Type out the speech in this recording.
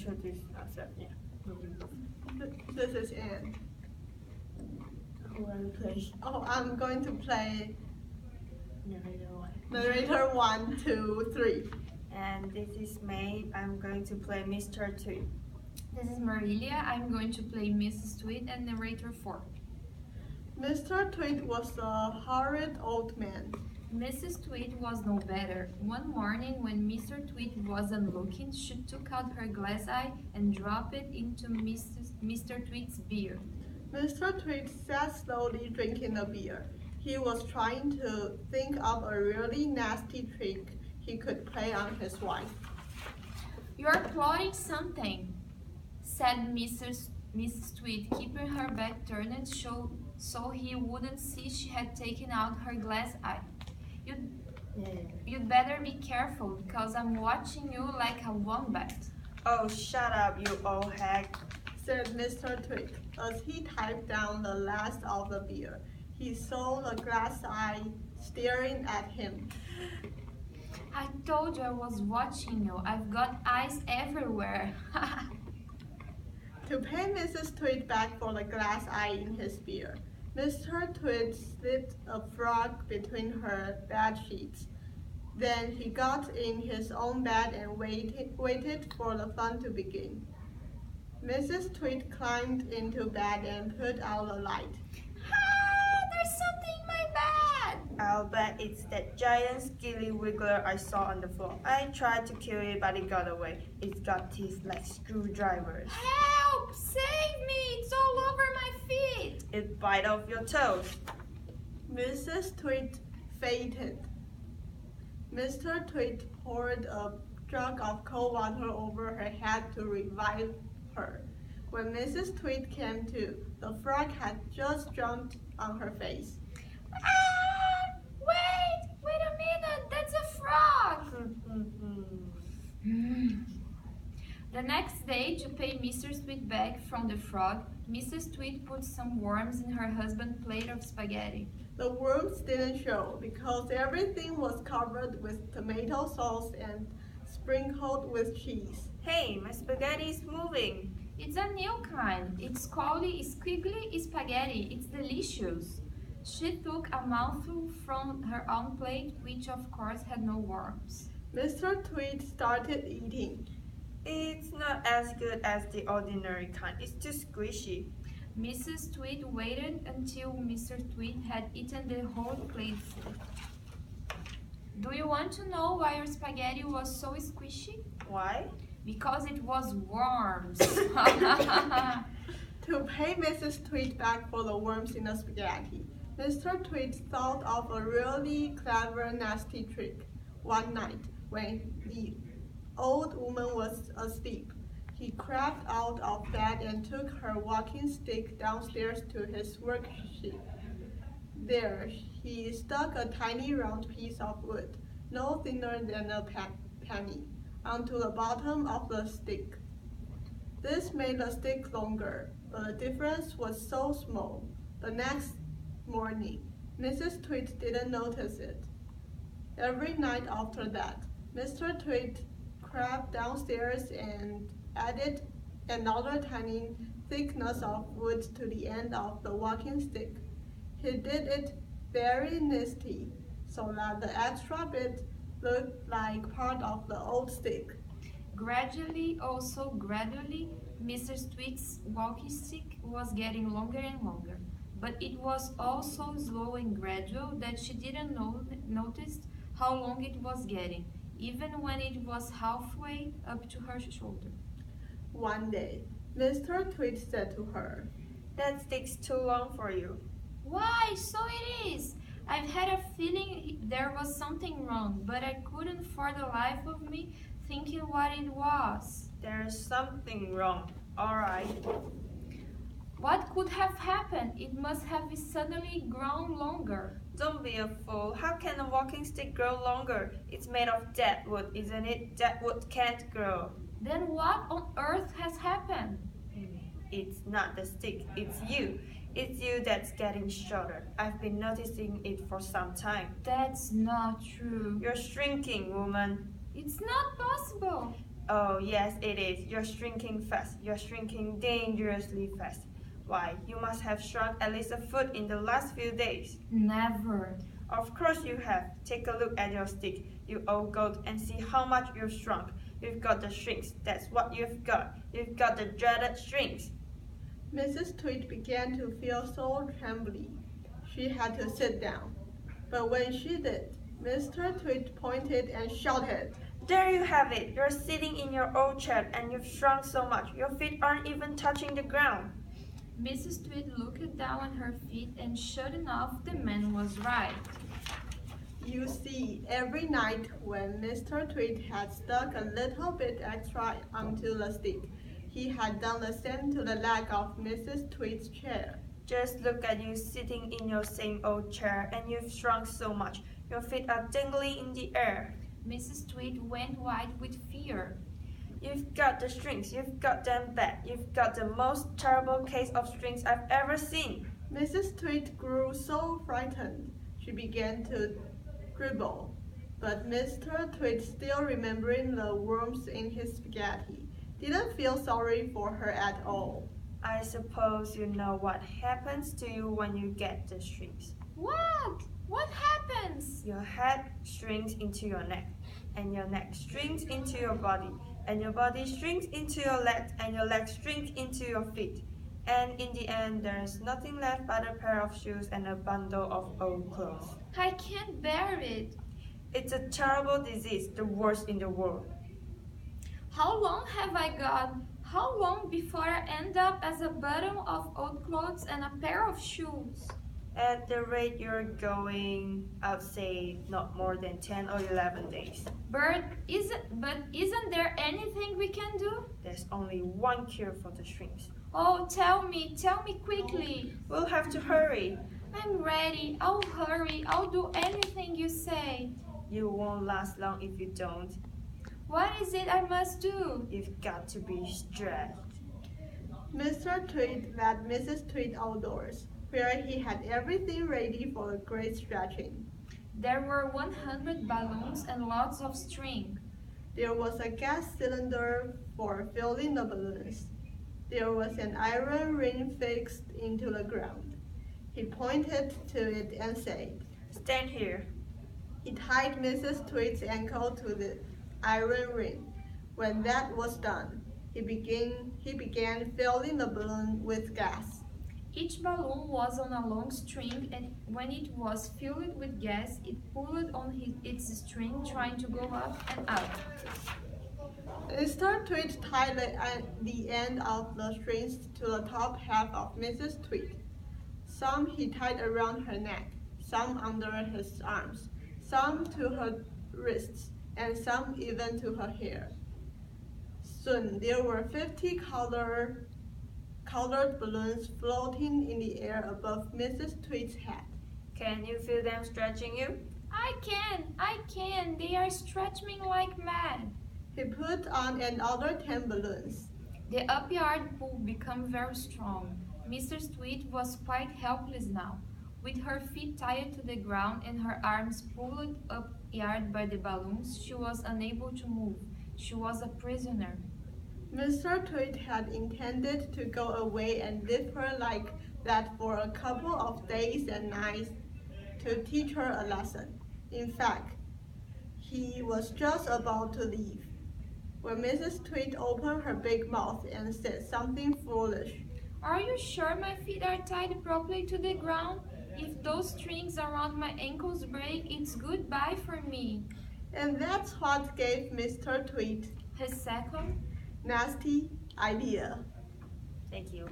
introduce ourselves. Yeah. This is Anne. Who are you playing? Oh, I'm going to play Narrator 1. narrator 1, 2, 3. And this is May. I'm going to play Mr. Tweet. This is Marilia. I'm going to play Mrs. Twit and narrator 4. Mr. Twit was a horrid old man. Mrs. Twit was no better. One morning when Mr. Twit wasn't looking, she took out her glass eye and dropped it into Mr. Twit's beer. Mr. Twit sat slowly drinking the beer. He was trying to think of a really nasty trick he could play on his wife. "You're plotting something," said Mrs. Twit, keeping her back turned so he wouldn't see she had taken out her glass eye. You'd better be careful, because I'm watching you like a wombat." Oh, shut up, you old hag, said Mr. Twit as he typed down the last of the beer. He saw the glass eye staring at him. "I told you I was watching you. I've got eyes everywhere." To pay Mrs. Twit back for the glass eye in his beer, Mr. Twit slipped a frog between her bed sheets. Then he got in his own bed and waited for the fun to begin. Mrs. Twit climbed into bed and put out the light. There's something in my bed! I'll bet it's that giant skilly wiggler I saw on the floor. I tried to kill it, but it got away. It's got teeth like screwdrivers. Help! Save me! It's all over my feet! It bite off your toes. Mrs. Twit fainted. Mr. Twit poured a jug of cold water over her head to revive her. When Mrs. Twit came to, the frog had just jumped on her face. Wait a minute! That's a frog! The next day, to pay Mr. Twit back from the frog, Mrs. Twit put some worms in her husband's plate of spaghetti. The worms didn't show because everything was covered with tomato sauce and sprinkled with cheese. Hey, my spaghetti is moving. It's a new kind. It's called squiggly spaghetti. It's delicious. She took a mouthful from her own plate, which of course had no worms. Mr. Twit started eating. It's not as good as the ordinary kind. It's too squishy. Mrs. Twit waited until Mr. Twit had eaten the whole plateful. "Do you want to know why your spaghetti was so squishy?" Why? "Because it was worms." To pay Mrs. Twit back for the worms in the spaghetti, Mr. Twit thought of a really clever, nasty trick. One night, when the old woman was asleep, he crept out of bed and took her walking stick downstairs to his worksheet. There, he stuck a tiny round piece of wood, no thinner than a penny, onto the bottom of the stick. This made the stick longer, but the difference was so small. The next morning, Mrs. Twit didn't notice it. Every night after that, Mr. Twit crept downstairs and added another tiny thickness of wood to the end of the walking stick. He did it very nicely, so that the extra bit looked like part of the old stick. Gradually, Mrs. Twit's walking stick was getting longer and longer, but it was all so slow and gradual that she didn't notice how long it was getting, even when it was halfway up to her shoulder. One day, Mr. Twit said to her, "That stick's too long for you." "Why, so it is. I've had a feeling there was something wrong, but I couldn't for the life of me thinking what it was." There's something wrong. All right. "What could have happened? It must have suddenly grown longer." Don't be a fool. How can a walking stick grow longer? It's made of dead wood, isn't it? Dead wood can't grow. Then what on earth has happened? It's not the stick, it's you. It's you that's getting shorter. I've been noticing it for some time. That's not true. You're shrinking, woman. It's not possible. Oh, yes, it is. You're shrinking fast. You're shrinking dangerously fast. Why, you must have shrunk at least a foot in the last few days. Never. Of course you have. Take a look at your stick, you old goat, and see how much you've shrunk. You've got the shrinks. That's what you've got. You've got the dreaded shrinks. Mrs. Tweed began to feel so trembly. She had to sit down. But when she did, Mr. Tweed pointed and shouted, There you have it. You're sitting in your old chair and you've shrunk so much. Your feet aren't even touching the ground. Mrs. Tweed looked down at her feet, and sure enough, the man was right. You see, every night when Mr. Tweed had stuck a little bit extra onto the stick, he had done the same to the leg of Mrs. Tweed's chair. Just look at you sitting in your same old chair and you've shrunk so much. Your feet are dangling in the air. Mrs. Tweed went white with fear. You've got the strings. You've got them bad. You've got the most terrible case of strings I've ever seen. Mrs. Tweed grew so frightened, she began to dribble. But Mr. Tweed, still remembering the worms in his spaghetti, didn't feel sorry for her at all. I suppose you know what happens to you when you get the strings. What? What happens? Your head shrinks into your neck, and your neck shrinks into your body, and your body shrinks into your legs, and your legs shrink into your feet. And in the end, there's nothing left but a pair of shoes and a bundle of old clothes. I can't bear it. It's a terrible disease, the worst in the world. How long have I got? How long before I end up as a bundle of old clothes and a pair of shoes? At the rate you're going, I'd say not more than 10 or 11 days. But isn't there anything we can do? There's only one cure for the shrinks. Oh, tell me quickly. We'll have to hurry. I'm ready. I'll hurry. I'll do anything you say. You won't last long if you don't. What is it I must do? You've got to be stretched. Mr. Tweed led Mrs. Tweed outdoors, where he had everything ready for a great stretching. There were 100 balloons and lots of string. There was a gas cylinder for filling the balloons. There was an iron ring fixed into the ground. He pointed to it and said, Stand here. He tied Mrs. Tweed's ankle to the iron ring. When that was done, he began filling the balloon with gas. Each balloon was on a long string, and when it was filled with gas, it pulled on its string, trying to go up and up. Mr. Tweed tied the end of the strings to the top half of Mrs. Tweed. Some he tied around her neck, some under his arms, some to her wrists, and some even to her hair. Soon there were 50 colored balloons floating in the air above Mrs. Tweed's head. Can you feel them stretching you? I can. They are stretching like mad. He put on another 10 balloons. The upyard pull became very strong. Mrs. Tweed was quite helpless now. With her feet tied to the ground and her arms pulled upyard by the balloons, she was unable to move. She was a prisoner. Mr. Tweed had intended to go away and leave her like that for a couple of days and nights to teach her a lesson. In fact, he was just about to leave when Mrs. Tweed opened her big mouth and said something foolish. Are you sure my feet are tied properly to the ground? If those strings around my ankles break, it's goodbye for me. And that's what gave Mr. Tweed His second nasty idea. Thank you.